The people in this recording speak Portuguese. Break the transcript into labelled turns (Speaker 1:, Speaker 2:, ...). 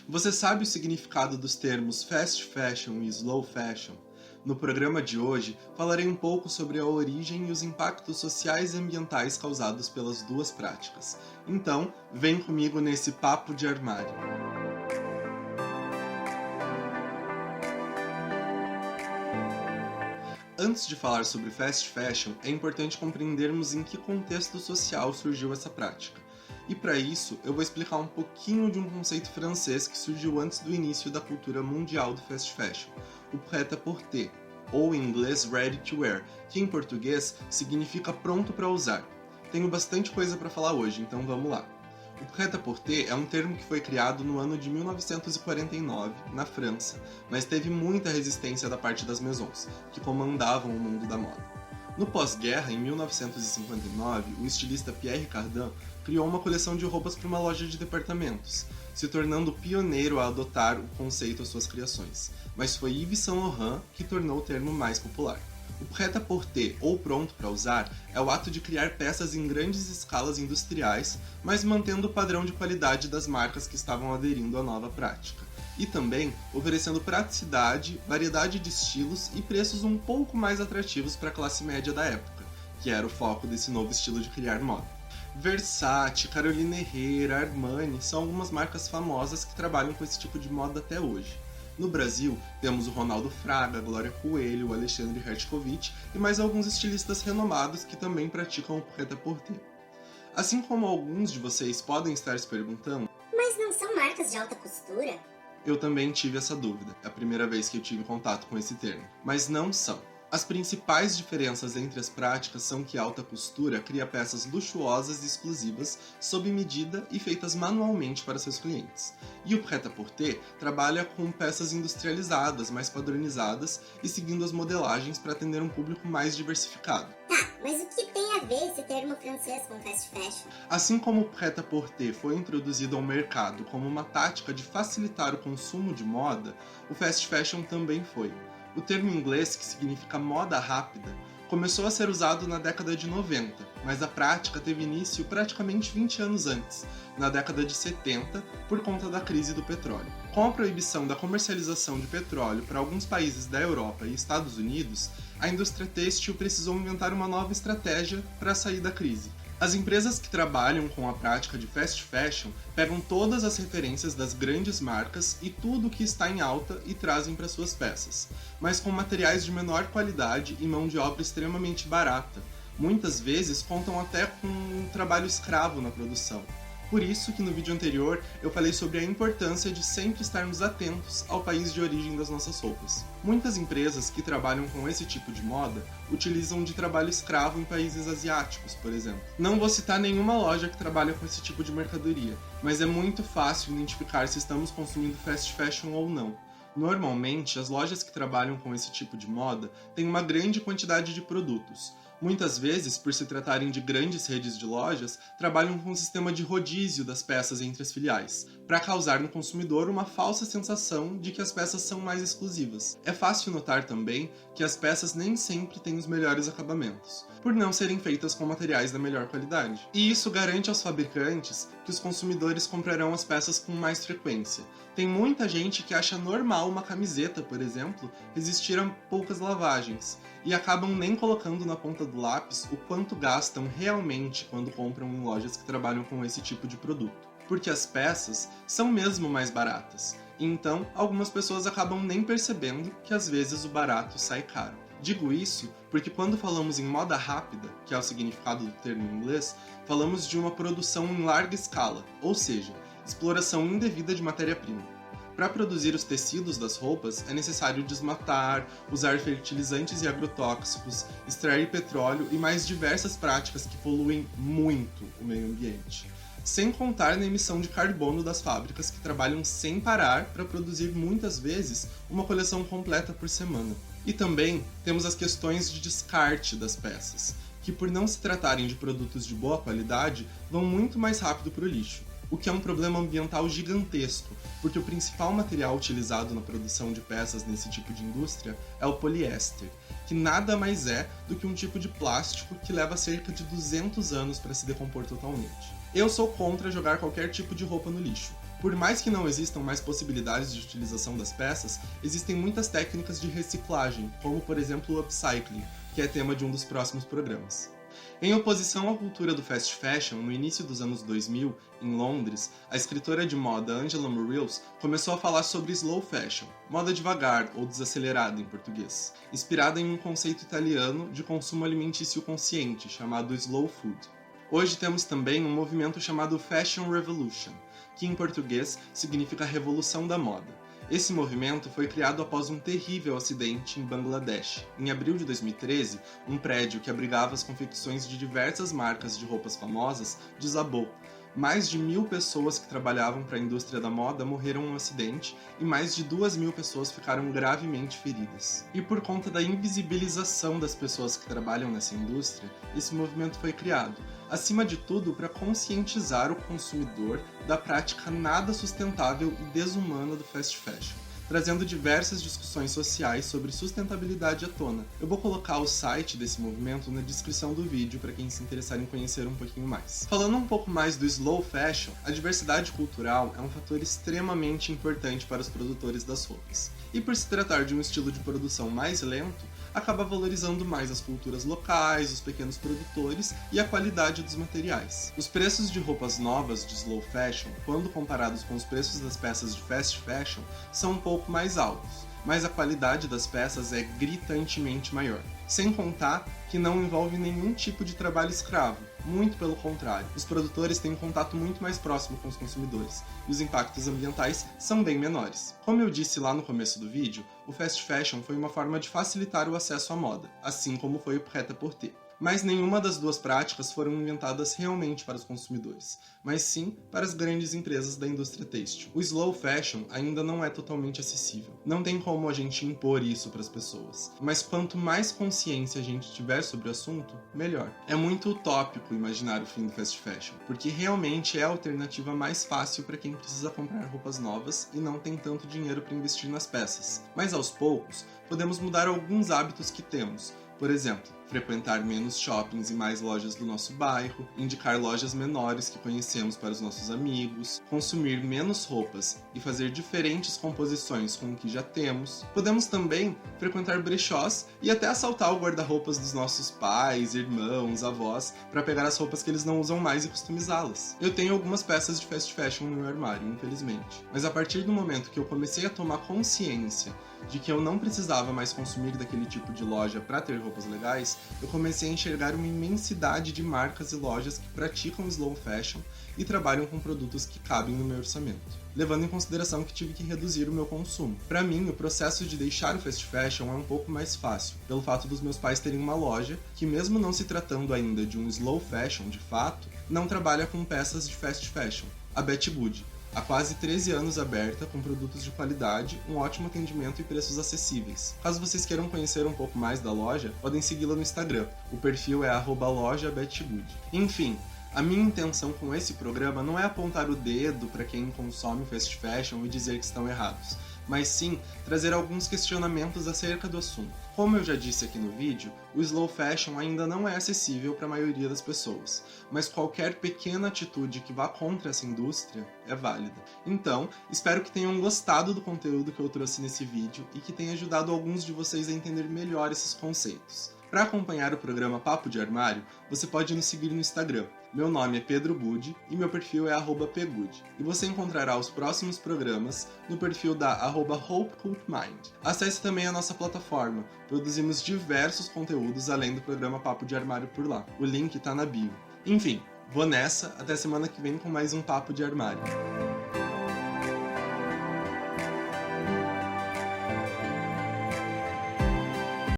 Speaker 1: Você sabe o significado dos termos fast fashion e slow fashion? No programa de hoje, falarei um pouco sobre a origem e os impactos sociais e ambientais causados pelas duas práticas. Então, vem comigo nesse papo de armário. Antes de falar sobre fast fashion, é importante compreendermos em que contexto social surgiu essa prática. E para isso, eu vou explicar um pouquinho de um conceito francês que surgiu antes do início da cultura mundial do fast fashion, o prêt-à-porter, ou em inglês ready to wear, que em português significa pronto para usar. Tenho bastante coisa para falar hoje, então vamos lá. O prêt-à-porter é um termo que foi criado no ano de 1949, na França, mas teve muita resistência da parte das maisons, que comandavam o mundo da moda. No pós-guerra, em 1959, o estilista Pierre Cardin criou uma coleção de roupas para uma loja de departamentos, se tornando o pioneiro a adotar o conceito às suas criações, mas foi Yves Saint Laurent que tornou o termo mais popular. O prêt-à-porter, ou pronto para usar, é o ato de criar peças em grandes escalas industriais, mas mantendo o padrão de qualidade das marcas que estavam aderindo à nova prática. E também oferecendo praticidade, variedade de estilos e preços um pouco mais atrativos para a classe média da época, que era o foco desse novo estilo de criar moda. Versace, Carolina Herrera, Armani são algumas marcas famosas que trabalham com esse tipo de moda até hoje. No Brasil, temos o Ronaldo Fraga, Glória Coelho, o Alexandre Hertzkovich e mais alguns estilistas renomados que também praticam o prêt-à-porter. Assim como alguns de vocês podem estar se perguntando,
Speaker 2: mas não são marcas de alta costura?
Speaker 1: Eu também tive essa dúvida, é a primeira vez que eu tive contato com esse termo, mas não são. As principais diferenças entre as práticas são que a alta costura cria peças luxuosas e exclusivas, sob medida e feitas manualmente para seus clientes. E o prêt-à-porter trabalha com peças industrializadas, mais padronizadas e seguindo as modelagens para atender um público mais diversificado.
Speaker 2: Tá, mas o que tem a ver esse termo francês com fast fashion?
Speaker 1: Assim como o prêt-à-porter foi introduzido ao mercado como uma tática de facilitar o consumo de moda, o fast fashion também foi. O termo inglês, que significa moda rápida, começou a ser usado na década de 90, mas a prática teve início praticamente 20 anos antes, na década de 70, por conta da crise do petróleo. Com a proibição da comercialização de petróleo para alguns países da Europa e Estados Unidos, a indústria têxtil precisou inventar uma nova estratégia para sair da crise. As empresas que trabalham com a prática de fast fashion pegam todas as referências das grandes marcas e tudo o que está em alta e trazem para suas peças, mas com materiais de menor qualidade e mão de obra extremamente barata. Muitas vezes contam até com um trabalho escravo na produção. Por isso que no vídeo anterior eu falei sobre a importância de sempre estarmos atentos ao país de origem das nossas roupas. Muitas empresas que trabalham com esse tipo de moda utilizam de trabalho escravo em países asiáticos, por exemplo. Não vou citar nenhuma loja que trabalha com esse tipo de mercadoria, mas é muito fácil identificar se estamos consumindo fast fashion ou não. Normalmente, as lojas que trabalham com esse tipo de moda têm uma grande quantidade de produtos. Muitas vezes, por se tratarem de grandes redes de lojas, trabalham com um sistema de rodízio das peças entre as filiais, para causar no consumidor uma falsa sensação de que as peças são mais exclusivas. É fácil notar também que as peças nem sempre têm os melhores acabamentos, por não serem feitas com materiais da melhor qualidade. E isso garante aos fabricantes que os consumidores comprarão as peças com mais frequência. Tem muita gente que acha normal uma camiseta, por exemplo, resistir a poucas lavagens, e acabam nem colocando na ponta do lápis o quanto gastam realmente quando compram em lojas que trabalham com esse tipo de produto. Porque as peças são mesmo mais baratas, e então algumas pessoas acabam nem percebendo que às vezes o barato sai caro. Digo isso porque quando falamos em moda rápida, que é o significado do termo em inglês, falamos de uma produção em larga escala, ou seja, exploração indevida de matéria-prima. Para produzir os tecidos das roupas, é necessário desmatar, usar fertilizantes e agrotóxicos, extrair petróleo e mais diversas práticas que poluem muito o meio ambiente. Sem contar na emissão de carbono das fábricas que trabalham sem parar para produzir muitas vezes uma coleção completa por semana. E também temos as questões de descarte das peças, que por não se tratarem de produtos de boa qualidade, vão muito mais rápido para o lixo. O que é um problema ambiental gigantesco, porque o principal material utilizado na produção de peças nesse tipo de indústria é o poliéster, que nada mais é do que um tipo de plástico que leva cerca de 200 anos para se decompor totalmente. Eu sou contra jogar qualquer tipo de roupa no lixo, Por mais que não existam mais possibilidades de utilização das peças, existem muitas técnicas de reciclagem, como por exemplo o upcycling, que é tema de um dos próximos programas. Em oposição à cultura do fast fashion, no início dos anos 2000, em Londres, a escritora de moda Angela Muriels começou a falar sobre slow fashion, moda devagar ou desacelerada em português, inspirada em um conceito italiano de consumo alimentício consciente, chamado slow food. Hoje temos também um movimento chamado Fashion Revolution, que em português significa Revolução da Moda. Esse movimento foi criado após um terrível acidente em Bangladesh. Em abril de 2013, um prédio que abrigava as confecções de diversas marcas de roupas famosas desabou. Mais de 1.000 pessoas que trabalhavam para a indústria da moda morreram no acidente e mais de 2.000 pessoas ficaram gravemente feridas. E por conta da invisibilização das pessoas que trabalham nessa indústria, esse movimento foi criado, acima de tudo para conscientizar o consumidor da prática nada sustentável e desumana do fast fashion, trazendo diversas discussões sociais sobre sustentabilidade à tona. Eu vou colocar o site desse movimento na descrição do vídeo para quem se interessar em conhecer um pouquinho mais. Falando um pouco mais do slow fashion, a diversidade cultural é um fator extremamente importante para os produtores das roupas. E por se tratar de um estilo de produção mais lento, acaba valorizando mais as culturas locais, os pequenos produtores e a qualidade dos materiais. Os preços de roupas novas de slow fashion, quando comparados com os preços das peças de fast fashion, são um pouco mais altos, mas a qualidade das peças é gritantemente maior. Sem contar que não envolve nenhum tipo de trabalho escravo, muito pelo contrário. Os produtores têm um contato muito mais próximo com os consumidores, e os impactos ambientais são bem menores. Como eu disse lá no começo do vídeo, o fast fashion foi uma forma de facilitar o acesso à moda, assim como foi o prêt-à-porter. Mas nenhuma das duas práticas foram inventadas realmente para os consumidores, mas sim para as grandes empresas da indústria têxtil. O slow fashion ainda não é totalmente acessível. Não tem como a gente impor isso para as pessoas. Mas quanto mais consciência a gente tiver sobre o assunto, melhor. É muito utópico imaginar o fim do fast fashion, porque realmente é a alternativa mais fácil para quem precisa comprar roupas novas e não tem tanto dinheiro para investir nas peças. Mas aos poucos, podemos mudar alguns hábitos que temos. Por exemplo, frequentar menos shoppings e mais lojas do nosso bairro, indicar lojas menores que conhecemos para os nossos amigos, consumir menos roupas e fazer diferentes composições com o que já temos. Podemos também frequentar brechós e até assaltar o guarda-roupas dos nossos pais, irmãos, avós, para pegar as roupas que eles não usam mais e customizá-las. Eu tenho algumas peças de fast fashion no meu armário, infelizmente. Mas a partir do momento que eu comecei a tomar consciência de que eu não precisava mais consumir daquele tipo de loja para ter roupas legais, eu comecei a enxergar uma imensidade de marcas e lojas que praticam slow fashion e trabalham com produtos que cabem no meu orçamento, levando em consideração que tive que reduzir o meu consumo. Para mim, o processo de deixar o fast fashion é um pouco mais fácil, pelo fato dos meus pais terem uma loja que, mesmo não se tratando ainda de um slow fashion de fato, não trabalha com peças de fast fashion, a Betty Good. Há quase 13 anos aberta, com produtos de qualidade, um ótimo atendimento e preços acessíveis. Caso vocês queiram conhecer um pouco mais da loja, podem segui-la no Instagram. O perfil é @lojabettygood. Enfim, a minha intenção com esse programa não é apontar o dedo para quem consome fast fashion e dizer que estão errados, mas sim trazer alguns questionamentos acerca do assunto. Como eu já disse aqui no vídeo, o slow fashion ainda não é acessível para a maioria das pessoas, mas qualquer pequena atitude que vá contra essa indústria é válida. Então, espero que tenham gostado do conteúdo que eu trouxe nesse vídeo e que tenha ajudado alguns de vocês a entender melhor esses conceitos. Para acompanhar o programa Papo de Armário, você pode nos seguir no Instagram. Meu nome é Pedro Budi e meu perfil é @pgud. E você encontrará os próximos programas no perfil da @HopeCultMind. Acesse também a nossa plataforma. Produzimos diversos conteúdos além do programa Papo de Armário por lá. O link tá na bio. Enfim, vou nessa, até semana que vem com mais um Papo de Armário.